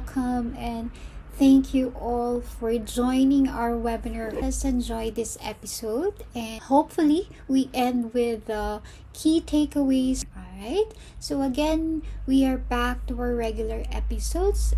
welcome and thank you all for joining our webinar. Let's enjoy this episode and hopefully we end with the key takeaways. Alright, so again, we are back to our regular episodes.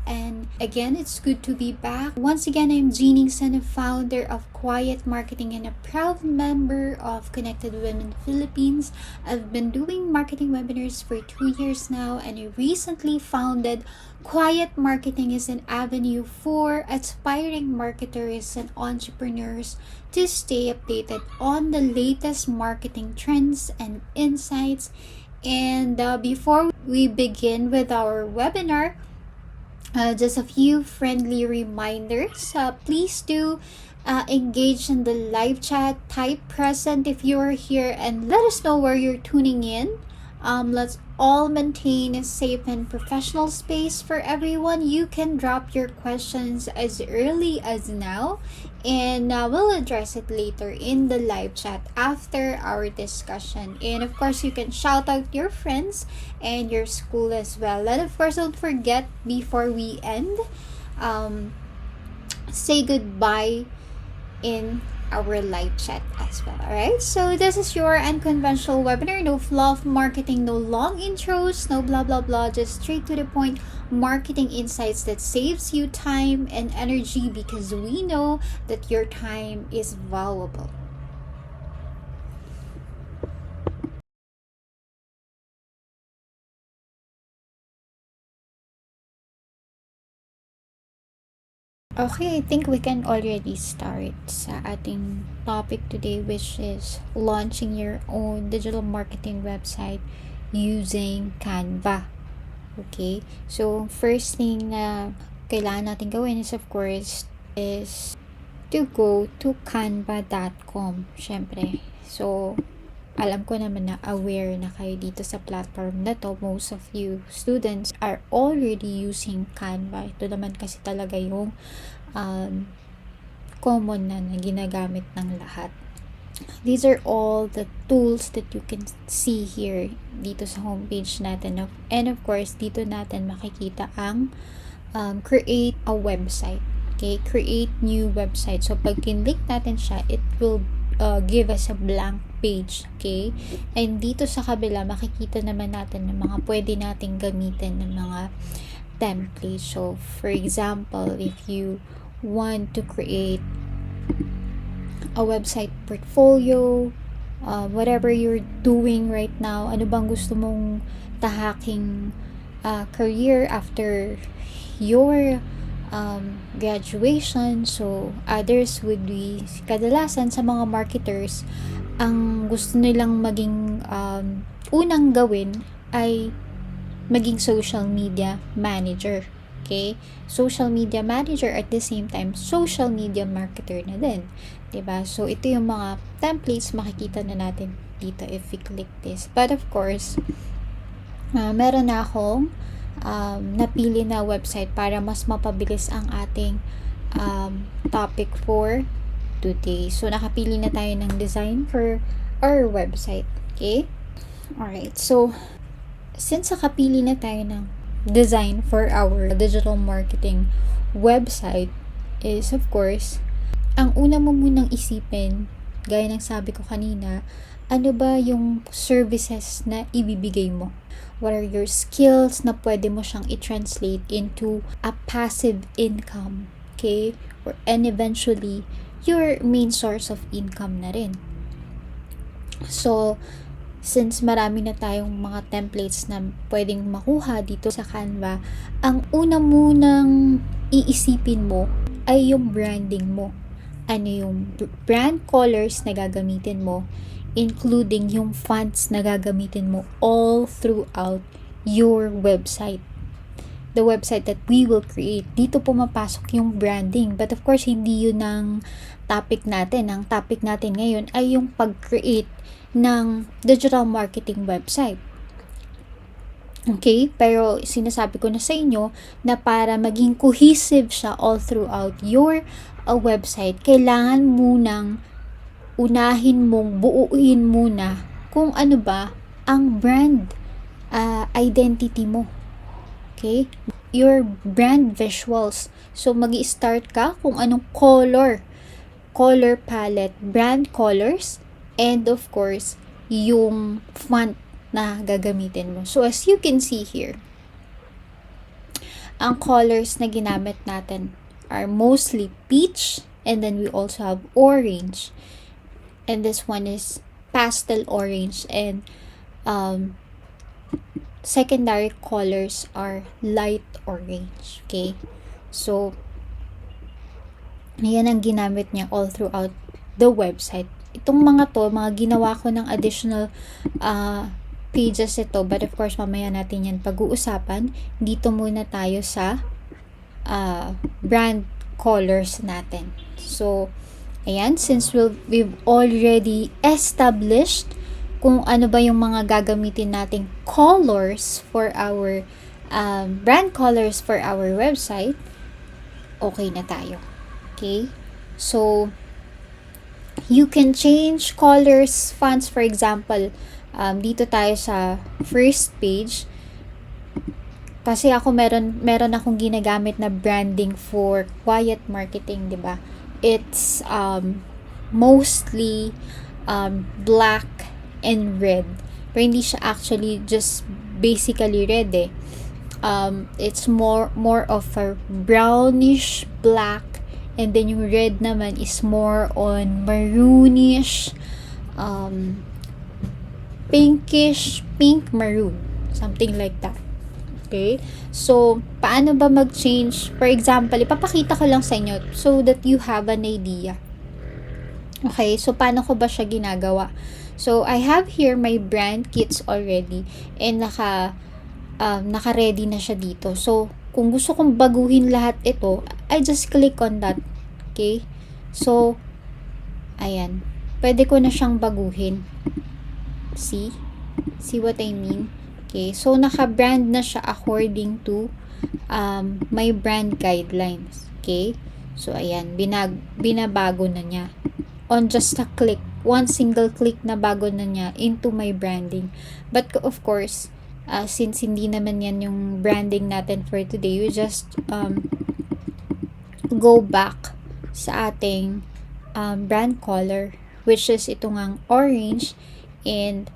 And again, it's good to be back. Once again, I'm Jeannie Sen, a founder of Quiet Marketing and a proud member of Connected Women Philippines. I've been doing marketing webinars for 2 years now, and I recently founded Quiet Marketing as an avenue for aspiring marketers and entrepreneurs to stay updated on the latest marketing trends and insights. And before we begin with our webinar, just a few friendly reminders. Please do engage in the live chat. Type present if you're here and let us know where you're tuning in. Let's all maintain a safe and professional space for everyone. You can drop your questions as early as now, and we'll address it later in the live chat after our discussion. And of course, you can shout out your friends and your school as well. And of course, don't forget before we end, say goodbye in our live chat as well. Alright, so this is your unconventional webinar. No fluff marketing, no long intros, no blah blah blah, just straight to the point marketing insights that saves you time and energy, because we know that your time is valuable. Okay, I think we can already start sa ating topic today, which is launching your own digital marketing website using Canva. Okay, so first thing na kailangan natin gawin is, of course, is to go to canva.com, syempre. So, alam ko naman na aware na kayo dito sa platform na to. Most of you students are already using Canva. Ito naman kasi talaga yung common na ginagamit ng lahat. These are all the tools that you can see here dito sa homepage natin. And of course, dito natin makikita ang create a website. Okay, create new website. So, pag kinlik natin siya, it will give us a blank page. Okay, and dito sa kabila makikita naman natin ng mga pwede nating gamitin ng mga templates. So for example, if you want to create a website portfolio, whatever you're doing right now, ano bang gusto mong tahaking career after your graduation. So others would be, kadalasan sa mga marketers, ang gusto nilang maging unang gawin ay maging social media manager. Okay, social media manager, at the same time social media marketer na din, diba? So ito yung mga templates makikita na natin dito if we click this. But of course, meron na akong napili na website para mas mapabilis ang ating topic for today. So nakapili na tayo ng design for our website. Okay, alright, so since nakapili na tayo ng design for our digital marketing website, is of course, ang una mo munang isipin, gaya ng sabi ko kanina, ano ba yung services na ibibigay mo? What are your skills na pwede mo siyang i-translate into a passive income? Okay? And eventually, your main source of income na rin. So, since marami na tayong mga templates na pwedeng makuha dito sa Canva, ang una munang iisipin mo ay yung branding mo. Ano yung brand colors na gagamitin mo, including yung fonts na gagamitin mo all throughout your website. The website that we will create. Dito pumapasok yung branding. But of course, hindi yun ang topic natin. Ang topic natin ngayon ay yung pag-create ng digital marketing website. Okay? Pero sinasabi ko na sa inyo na para maging cohesive siya all throughout your website, kailangan munang unahin mong buuin muna kung ano ba ang brand identity mo. Okay? Your brand visuals. So, mag-i-start ka kung anong color palette, brand colors, and of course, yung font na gagamitin mo. So, as you can see here, ang colors na ginamit natin are mostly peach, and then we also have orange. And this one is pastel orange, and secondary colors are light orange. Okay? So, yan ang ginamit niya all throughout the website. Itong mga to, mga ginawa ko ng additional pages ito, but of course, mamaya natin yan pag-uusapan. Dito muna tayo sa brand colors natin. So, ayan, since we've already established kung ano ba yung mga gagamitin nating colors for our brand colors for our website, okay na tayo. Okay? So, you can change colors, fonts, for example, dito tayo sa first page. Kasi ako meron akong ginagamit na branding for quiet marketing, 'di ba? It's mostly black and red. Pero hindi siya actually just basically red eh. It's more of a brownish black, and then yung red naman is more on maroonish, pinkish, pink maroon, something like that. Okay? So, paano ba mag-change? For example, ipapakita ko lang sa inyo so that you have an idea. Okay? So, paano ko ba siya ginagawa? So, I have here my brand kits already, and naka-ready na siya dito. So, kung gusto kong baguhin lahat ito, I just click on that. Okay? So, ayan. Pwede ko na siyang baguhin. See? See what I mean? Okay. So, naka-brand na siya according to my brand guidelines. Okay? So, ayan. Binabago na niya. On just a click. One single click na bago na niya into my branding. But, of course, since hindi naman yan yung branding natin for today, we just go back sa ating brand color, which is ito ngang orange and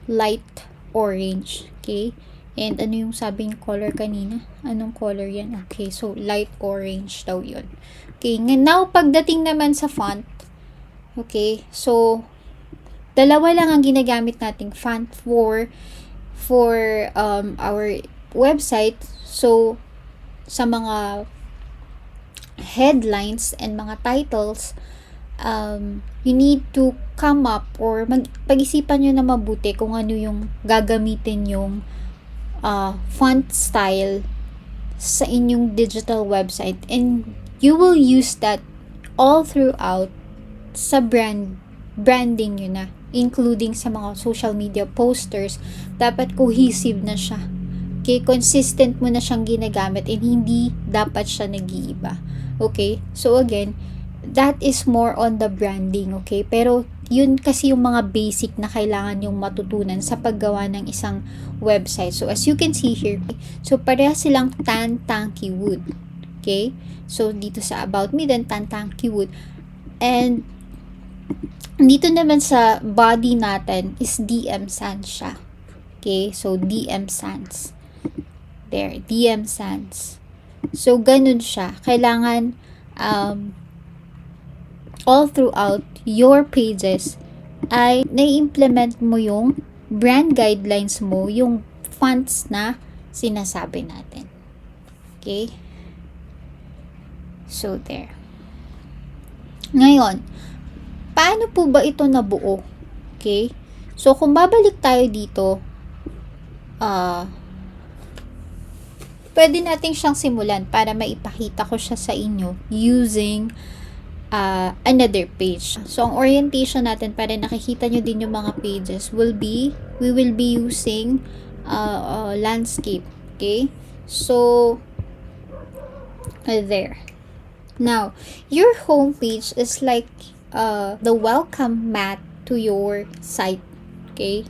light orange. Okay? And ano yung sabing color kanina? Anong color yan? Okay, so light orange daw yun. Okay, now pagdating naman sa font, okay, so dalawa lang ang ginagamit nating font for our website. So, sa mga headlines and mga titles, you need to come up or pag-isipan nyo na mabuti kung ano yung gagamitin yung font style sa inyong digital website, and you will use that all throughout sa branding nyo na, including sa mga social media posters. Dapat cohesive na siya. Okay, consistent mo na siyang ginagamit, and hindi dapat siya nag-iiba. Okay, so again, that is more on the branding. Okay, pero yun kasi yung mga basic na kailangan yung matutunan sa paggawa ng isang website. So as you can see here, so pareha silang tan tanky wood. Okay, so dito sa about me then tan tanky wood, and dito naman sa body natin is DM Sans siya. Okay, so DM Sans. There, DM Sans. So, ganun siya. Kailangan all throughout your pages ay nai-implement mo yung brand guidelines mo, yung fonts na sinasabi natin. Okay? So, there. Ngayon, paano po ba ito nabuo? Okay? So, kung babalik tayo dito, pwede natin siyang simulan para maipakita ko siya sa inyo using another page. So, ang orientation natin para nakikita nyo din yung mga pages we will be using landscape. Okay? So, there. Now, your home page is like the welcome mat to your site. Okay?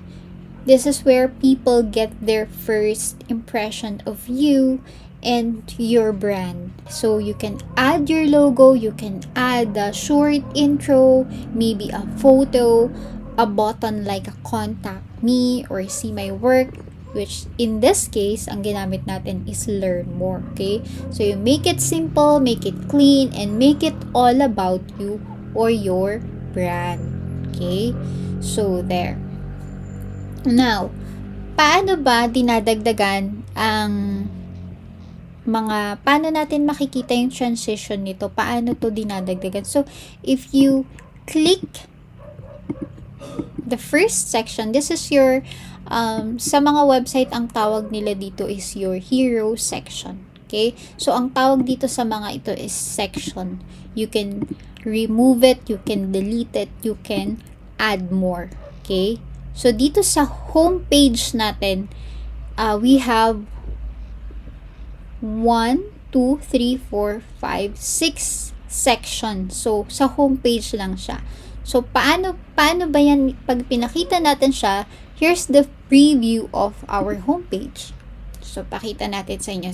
This is where people get their first impression of you and your brand. So you can add your logo, you can add a short intro, maybe a photo, a button like a contact me or see my work, which in this case, ang ginamit natin is learn more, okay? So you make it simple, make it clean, and make it all about you or your brand, okay? So there. Now, paano ba dinadagdagan ang paano natin makikita yung transition nito? Paano to dinadagdagan? So, if you click the first section, this is your, sa mga website, ang tawag nila dito is your hero section. Okay? So, ang tawag dito sa mga ito is section. You can remove it, you can delete it, you can add more. Okay? So, dito sa home page natin, we have 1, 2, 3, 4, 5, 6 sections. So, sa home page lang siya. So, paano ba yan? Pag pinakita natin siya, here's the preview of our homepage. So, pakita natin sa inyo.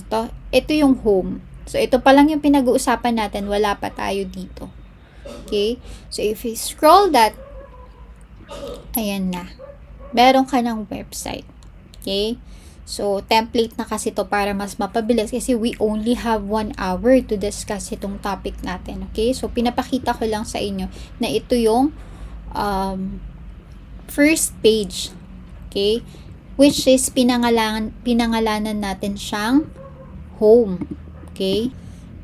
Ito yung home. So, ito pa lang yung pinag-uusapan natin. Wala pa tayo dito. Okay? So, if you scroll that, ayan na. Meron ka ng website. Okay? So, template na kasi to para mas mapabilis kasi we only have 1 hour to discuss itong topic natin. Okay? So, pinapakita ko lang sa inyo na ito yung first page. Okay? Which is pinangalanan natin siyang home. Okay?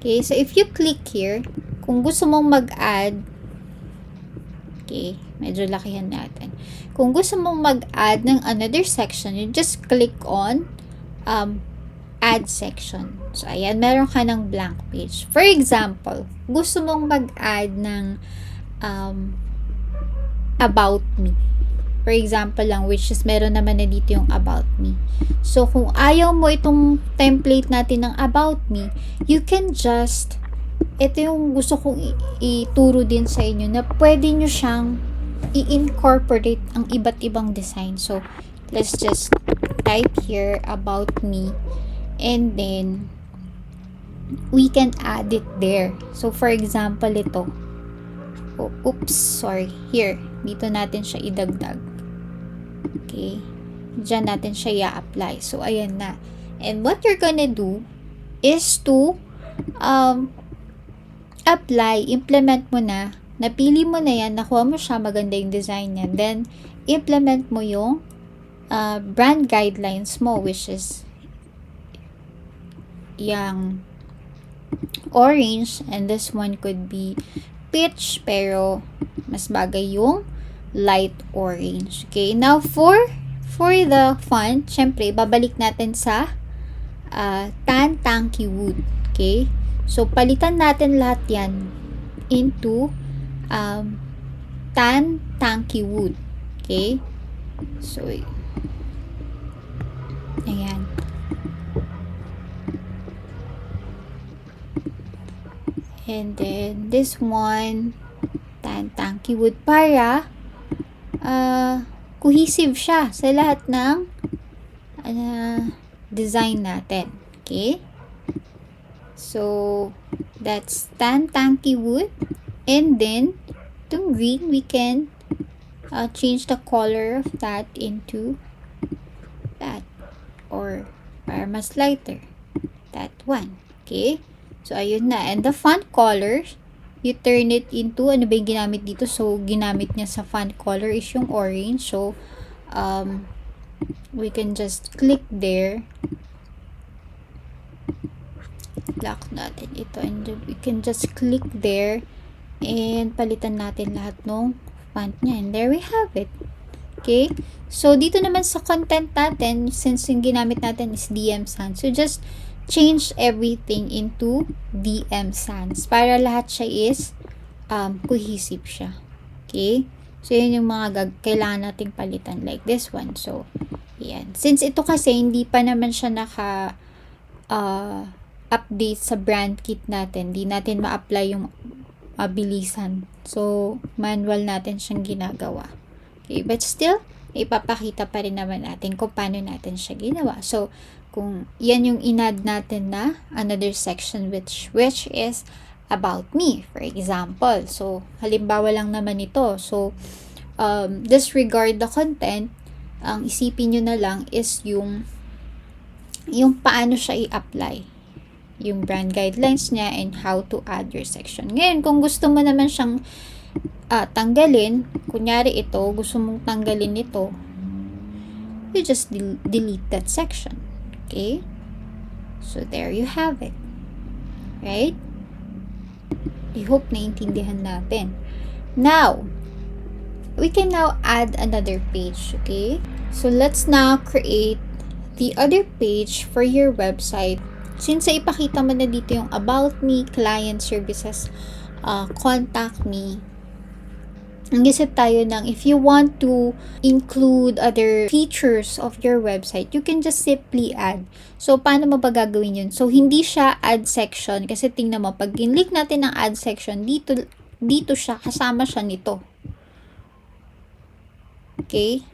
Okay? So, if you click here, kung gusto mong mag-add, okay, medyo lakihan natin. Kung gusto mong mag-add ng another section, you just click on add section. So, ayan, meron ka ng blank page. For example, gusto mong mag-add ng about me. For example lang, which is meron naman na dito yung about me. So, kung ayaw mo itong template natin ng about me, you can just, ito yung gusto kong ituro din sa inyo na pwede nyo siyang i-incorporate ang iba't ibang design. So, let's just type here about me and then we can add it there. So, for example, ito. Oh, oops, sorry. Here, dito natin siya idagdag. Okay. Diyan natin siya i-apply. So, ayan na. And what you're gonna do is to apply, implement mo na, napili mo na yan, nakuha mo siya, maganda yung design niya. Then, implement mo yung brand guidelines mo, which is yung orange, and this one could be peach, pero mas bagay yung light orange. Okay, now for the font, syempre, babalik natin sa tan tanky wood. Okay, so palitan natin lahat yan into tan tanky wood. Okay, so ayan. And then this one, tan tanky wood, para cohesive siya sa lahat ng design natin. Okay? So, that's tan tanky wood. And then, itong green, we can change the color of that into that. Or, para mas lighter. That one. Okay? So, ayun na. And the font colors, you turn it into, ano ba yung ginamit dito? So, ginamit niya sa font color is yung orange. So, we can just click there. Lock natin ito. And we can just click there. And palitan natin lahat ng font niya. And there we have it. Okay? So, dito naman sa content natin, since yung ginamit natin is DM Sans, so just change everything into DM Sans para lahat siya is cohesive siya. Okay? So, yun yung mga kailangan nating palitan like this one. So, yan. Since ito kasi hindi pa naman siya update sa brand kit natin, di natin ma-apply yung mabilisan. So, manual natin siyang ginagawa. Okay? But still, ipapakita pa rin naman natin kung paano natin siya ginawa. So, kung yan yung inad natin na another section which is about me, for example. So, halimbawa lang naman ito. So, disregard the content, ang isipin nyo na lang is yung paano siya i-apply, yung brand guidelines niya and how to add your section. Ngayon, kung gusto mo naman siyang tanggalin, kunyari ito, gusto mong tanggalin ito, you just delete that section. Okay? So, there you have it. Right? I hope naintindihan natin. Now, we can now add another page. Okay? So, let's now create the other page for your website. Since ipakita mo na dito yung about me, client services, contact me, nag-isip tayo ng if you want to include other features of your website, you can just simply add. So, paano mo ba gagawin yun? So, hindi siya add section kasi tingnan mo, pag in-click natin ng add section, dito siya, kasama siya nito. Okay?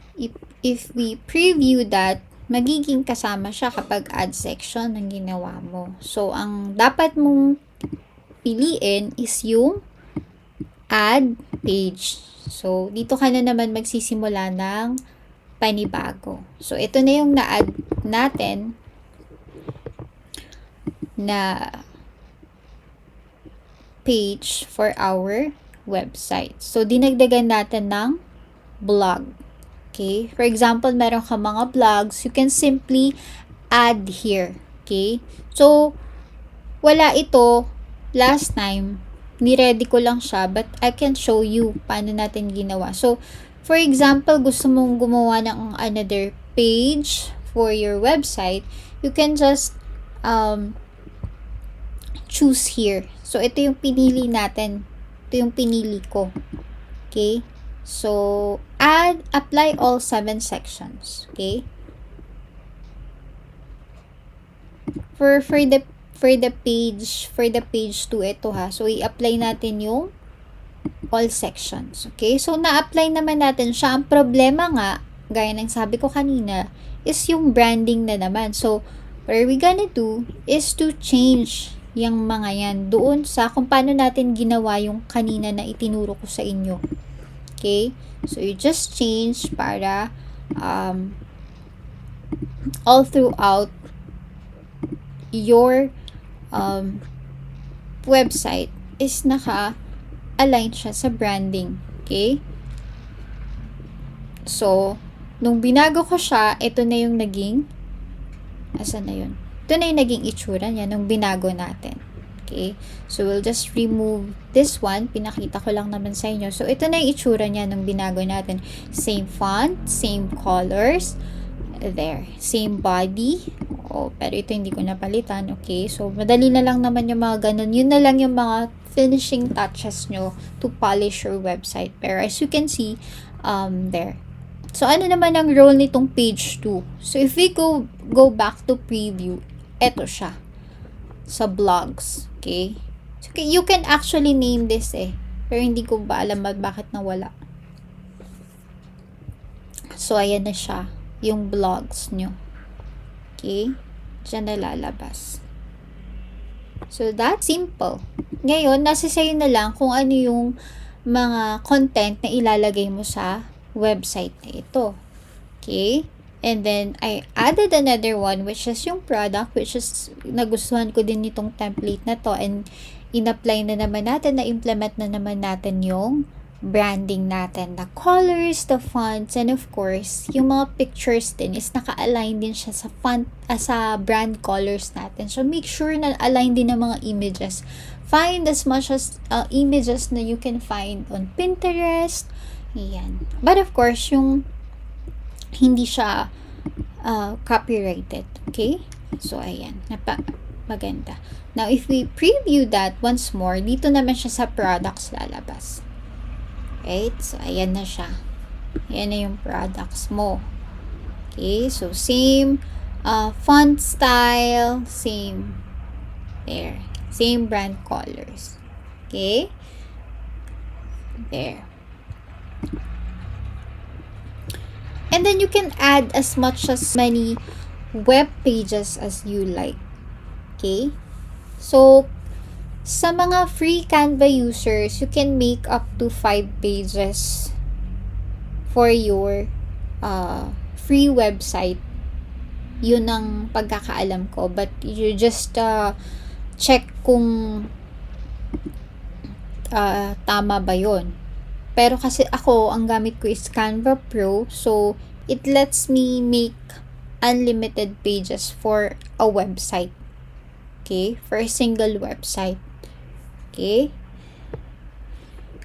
If we preview that, magiging kasama siya kapag add section ng ginawa mo. So, ang dapat mong piliin is yung add page. So, dito ka na naman magsisimula ng panibago. So, ito na yung na-add natin na page for our website. So, dinagdagan natin ng blog. Okay? For example, meron ka mga blogs, you can simply add here. Okay? So, wala ito last time. Ni-ready ko lang siya, but I can show you paano natin ginawa. So, for example, gusto mong gumawa ng another page for your website, you can just choose here. So, ito yung pinili natin. Ito yung pinili ko. Okay? So, apply all 7 sections. Okay? For the page 2 ito ha. So, i-apply natin yung all sections. Okay? So, na-apply naman natin siya. Ang problema nga, gaya ng sabi ko kanina, is yung branding na naman. So, what we gonna do is to change yung mga yan doon sa kung paano natin ginawa yung kanina na itinuro ko sa inyo. Okay? So, you just change para all throughout your website is naka-align siya sa branding. Okay? So, nung binago ko siya, ito na yung naging asan na yun? Ito na yung naging itsura niya nung binago natin. Okay? So, we'll just remove this one. Pinakita ko lang naman sa inyo. So, ito na yung itsura niya nung binago natin. Same font, same colors. There. Same body. Oh, pero ito hindi ko napalitan. Okay? So, madali na lang naman yung mga ganun. Yun na lang yung mga finishing touches nyo to polish your website. Pero as you can see, there. So, ano naman ang role nitong page 2? So, if we go back to preview, eto siya. Sa blogs. Okay? So, you can actually name this pero hindi ko ba alam bakit nawala. So, ayan na siya. Yung blogs nyo. Okay? Diyan na lalabas. So, that's simple. Ngayon, nasa sa'yo na lang kung ano yung mga content na ilalagay mo sa website na ito. Okay? And then, I added another one which is yung product, which is nagustuhan ko din itong template na to, and in-apply na naman natin, na-implement na naman natin yung branding natin, the colors, the fonts, and of course, yung mga pictures din is naka-align din siya sa font, sa brand colors natin. So, make sure na align din ng mga images. Find as much as images na you can find on Pinterest. Yan. But of course, yung hindi siya copyrighted. Okay? So, ayan. Maganda. Now, if we preview that once more, dito naman siya sa products lalabas. Right? So, ayan na siya. Ayan na yung products mo. Okay? So, same font style, same there. Same brand colors. Okay? There. And then you can add as much as many web pages as you like. Okay? So, sa mga free Canva users, you can make up to 5 pages for your free website. Yun ang pagkakaalam ko. But you just check kung tama ba yun. Pero kasi ako, ang gamit ko is Canva Pro. So, it lets me make unlimited pages for a website. Okay? For a single website. Okay?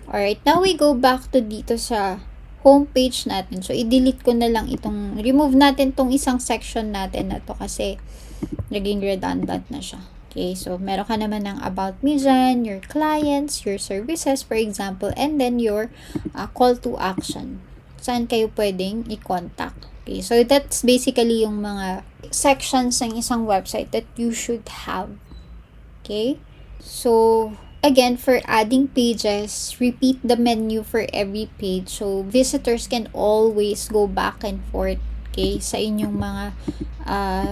Alright, now we go back to dito sa homepage natin. So, i-delete ko na lang remove natin tong isang section natin na to kasi naging redundant na siya. Okay, so meron ka naman ng about me dyan, your clients, your services, for example, and then your call to action. Saan kayo pwedeng i-contact. Okay, so that's basically yung mga sections ng isang website that you should have. Okay, so again, for adding pages, repeat the menu for every page. So, visitors can always go back and forth, okay, sa inyong mga,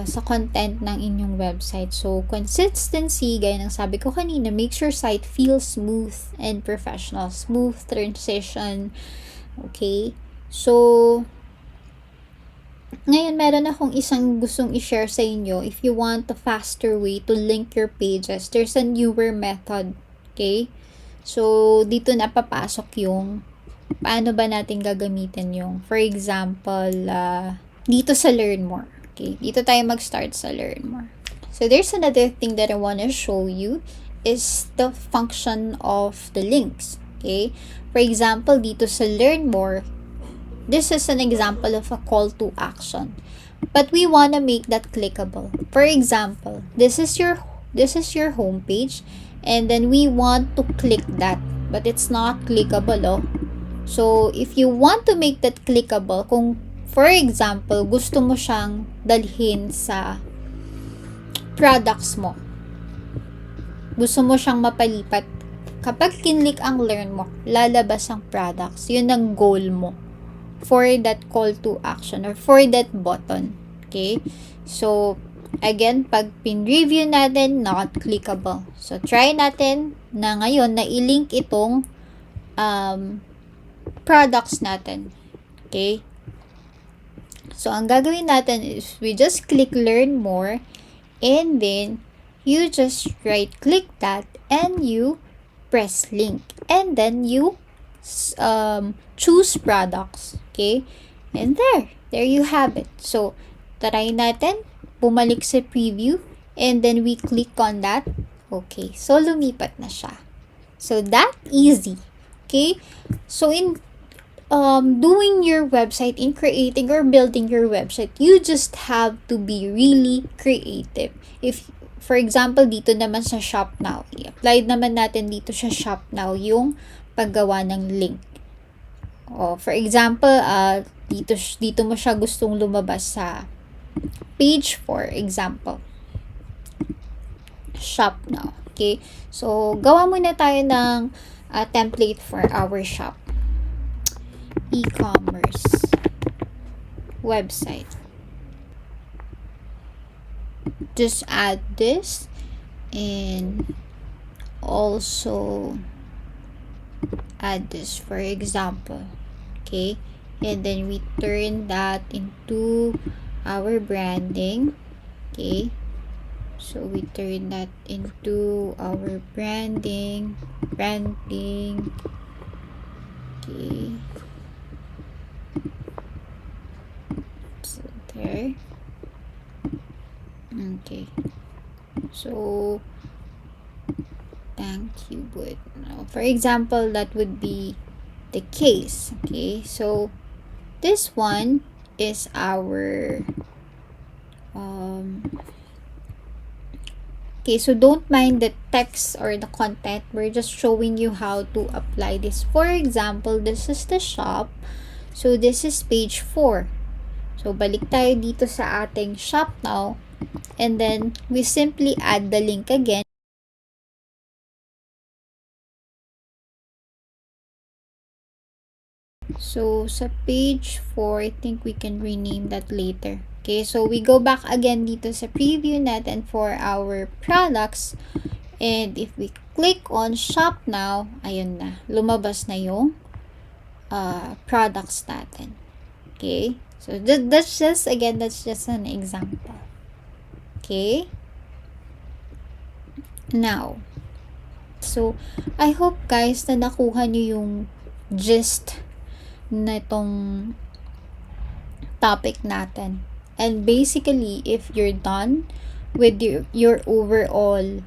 sa content ng inyong website. So, consistency, gaya ng sabi ko kanina, makes your site feel smooth and professional. Smooth transition, okay? So, ngayon, meron akong isang gustong i-share sa inyo. If you want a faster way to link your pages, there's a newer method. Okay? So, dito na papasok yung paano ba natin gagamitin yung, for example, dito sa Learn More. Okay? Dito tayo mag-start sa Learn More. So, there's another thing that I want to show you is the function of the links. Okay? For example, dito sa Learn More, this is an example of a call to action. But we want to make that clickable. For example, this is your homepage. And then we want to click that. But it's not clickable, oh. So, if you want to make that clickable, kung, for example, gusto mo siyang dalhin sa products mo. Gusto mo siyang mapalipat. Kapag kinlik ang learn mo, lalabas ang products. Yun ang goal mo for that call to action or for that button. Okay? So, again, pag pin-review natin, not clickable. So, try natin na ngayon na i-link itong products natin. Okay? So, ang gagawin natin is we just click learn more and then you just right-click that and you press link. And then you choose products. Okay? And there you have it. So, try natin. Bumalik sa preview, and then we click on that. Okay, so lumipat na siya. So, that easy. Okay? So, in doing your website, in creating or building your website, you just have to be really creative. If, for example, dito naman sa Shop Now, i-apply naman natin dito sa Shop Now yung paggawa ng link. For example, dito mo siya gustong lumabas sa page, for example. Shop Now. Okay? So, gawa muna tayo ng template for our shop. E-commerce website. Just add this and also add this, for example. Okay? And then we turn that into our branding. Okay, so we turn that into our branding. Okay, so there. Okay, so thank you, but for example, that would be the case. Okay, so this one is our okay, so don't mind the text or the content. We're just showing you how to apply this. For example, this is the shop. So this is page 4. So balik tayo dito sa ating Shop Now, and then we simply add the link again. So, sa page 4, I think we can rename that later. Okay, so we go back again dito sa preview natin for our products. And if we click on shop now, ayun na, lumabas na yung products natin. Okay, so that's just an example. Okay, now, so I hope guys na nakuha nyo yung gist na itong topic natin. And basically, if you're done with your overall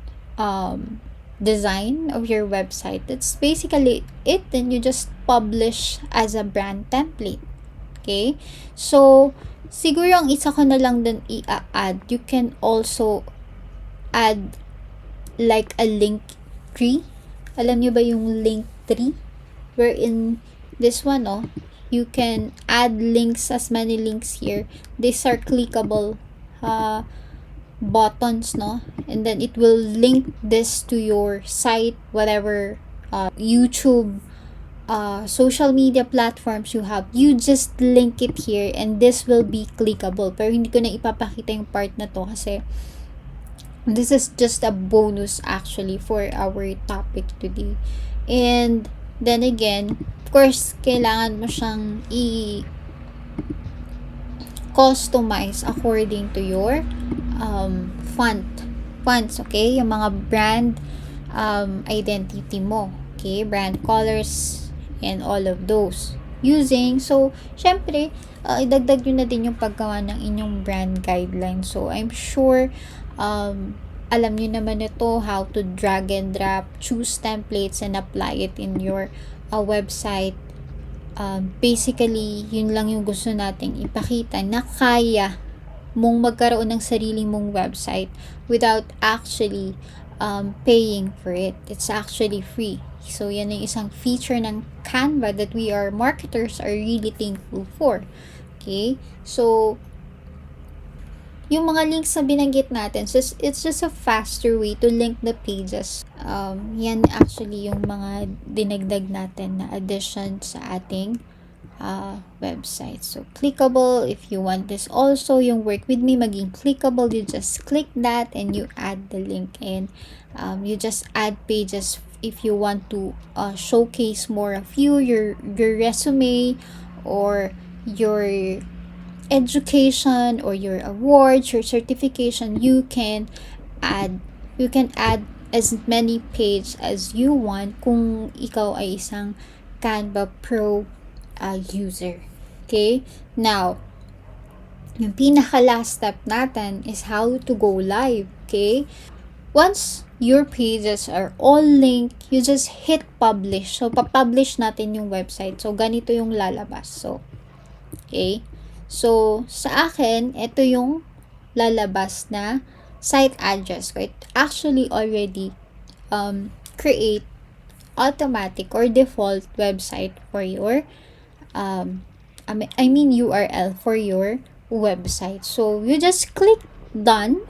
design of your website, that's basically it. Then you just publish as a brand template. Okay? So, siguro ang isa ko na lang din i-add, you can also add like a link tree. Alam nyo ba yung link tree? Wherein this one, you can add links, as many links here. These are clickable buttons, and then it will link this to your site, whatever YouTube, social media platforms you have. You just link it here and this will be clickable. Pero hindi ko na ipapakita yung part na to kasi this is just a bonus actually for our topic today. And then again, of course, kailangan mo siyang i-customize according to your fonts, okay? Yung mga brand identity mo, okay? Brand colors and all of those. So, syempre, idagdag nyo na din yung paggawa ng inyong brand guidelines. So, I'm sure, alam nyo naman ito, how to drag and drop, choose templates, and apply it in your website. Basically, yun lang yung gusto nating ipakita na kaya mong magkaroon ng sarili mong website without actually paying for it. It's actually free. So, yan yung isang feature ng Canva that we are marketers are really thankful for. Okay? So, yung mga links na binanggit natin, so it's just a faster way to link the pages. Yan actually yung mga dinagdag natin na addition sa ating website. So, clickable. If you want this also, yung work with me maging clickable, you just click that and you add the link. And you just add pages if you want to showcase more of your resume or your education or your awards, your certification. You can add as many page as you want kung ikaw ay isang Canva Pro user. Okay? Now, yung pinaka last step natin is how to go live. Okay? Once your pages are all linked, you just hit publish. So, pa-publish natin yung website. So, ganito yung lalabas. So, okay? So, sa akin, ito yung lalabas na site address ko. It actually already create automatic or default website for your URL for your website. So, you just click done.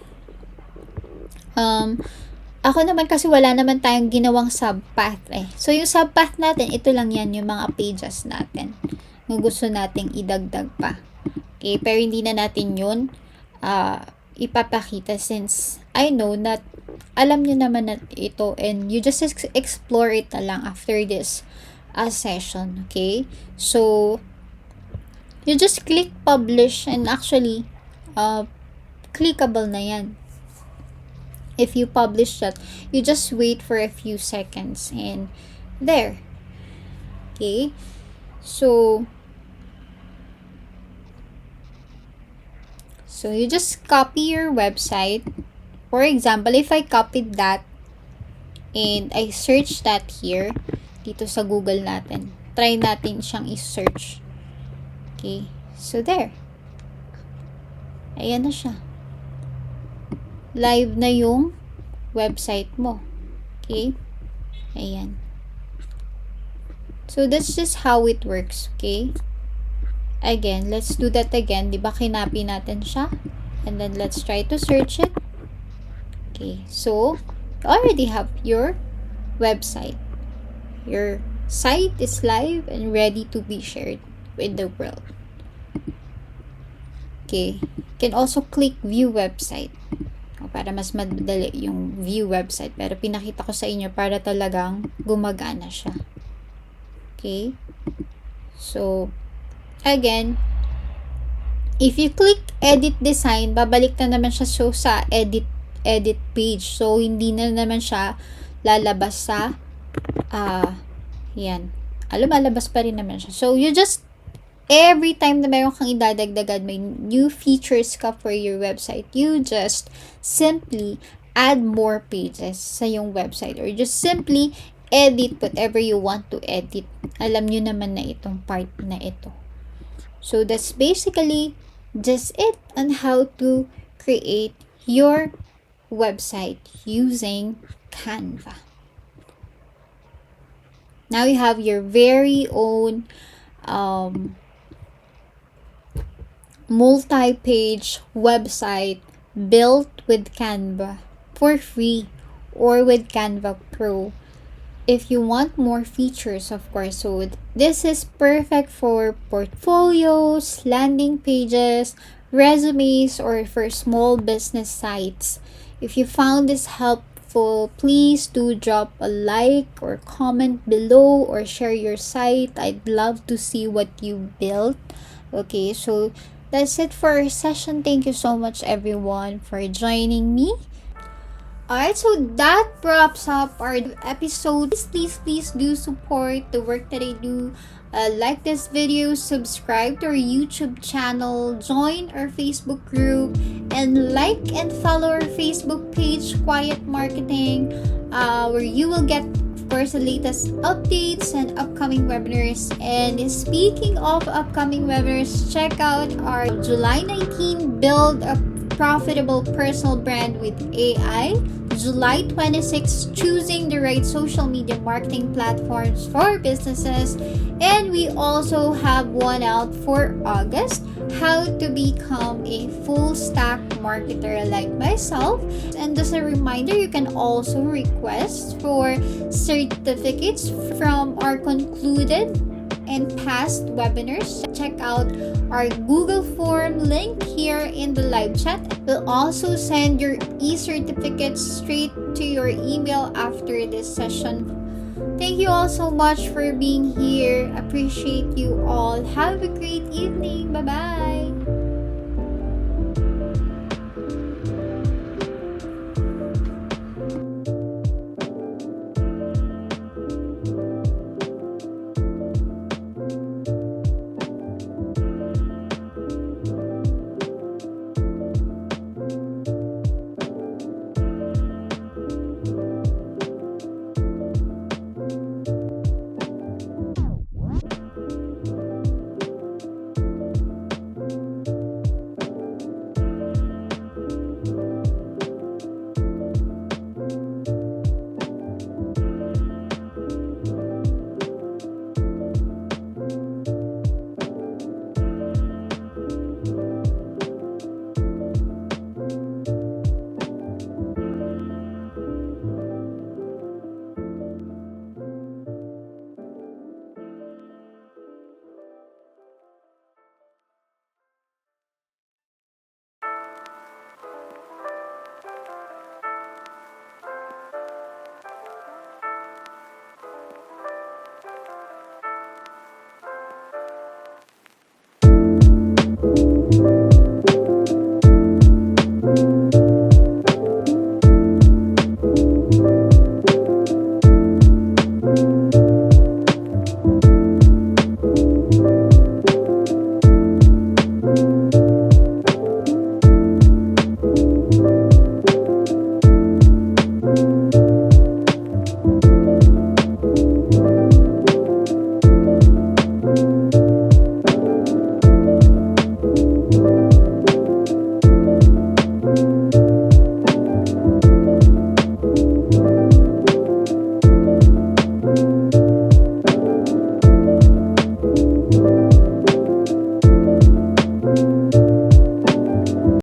Ako naman kasi wala naman tayong ginawang subpath So, yung subpath natin, ito lang yan, yung mga pages natin na gusto nating idagdag pa. Okay, pero hindi na natin yun ipapakita since I know that alam nyo naman na ito and you just explore it na lang after this session. Okay, so you just click publish and actually clickable na yan. If you publish that, you just wait for a few seconds and there. Okay, so you just copy your website. For example, if I copied that and I search that here, dito sa Google natin, try natin siyang i-search. Okay, so there. Ayan na siya. Live na yung website mo. Okay, ayan. So, that's just how it works. Okay. Again, let's do that again. Diba, kinapi natin siya? And then, let's try to search it. Okay. So, you already have your website. Your site is live and ready to be shared with the world. Okay. You can also click view website. Para mas madali yung view website. Pero pinakita ko sa inyo para talagang gumagana siya. Okay? So, again, if you click edit design, babalik na naman siya sa edit page. So, hindi na naman siya lalabas sa yan. Lumalabas pa rin naman siya. So, you just every time na meron kang idadagdagan, may new features ka for your website, you just simply add more pages sa yung website or just simply edit whatever you want to edit. Alam nyo naman na itong part na ito. So, that's basically just it on how to create your website using Canva. Now you have your very own multi-page website built with Canva for free or with Canva Pro. If you want more features, of course, so this is perfect for portfolios, landing pages, resumes, or for small business sites. If you found this helpful, please do drop a like or comment below or share your site. I'd love to see what you built. Okay, so that's it for our session. Thank you so much, everyone, for joining me. Alright, so that wraps up our episode. Please do support the work that I do. Like this video, subscribe to our YouTube channel, join our Facebook group, and like and follow our Facebook page, Quiet Marketing, where you will get, of course, the latest updates and upcoming webinars. And speaking of upcoming webinars, check out our July 19 Build a Profitable Personal Brand with AI, July 26, choosing the right social media marketing platforms for businesses, and we also have one out for August, how to become a full stack marketer like myself. And as a reminder, you can also request for certificates from our concluded and past webinars. Check out our Google form link here in the live chat. We'll also send your e-certificates straight to your email after this session. Thank you all so much for being here. Appreciate you all. Have a great evening. Bye-bye.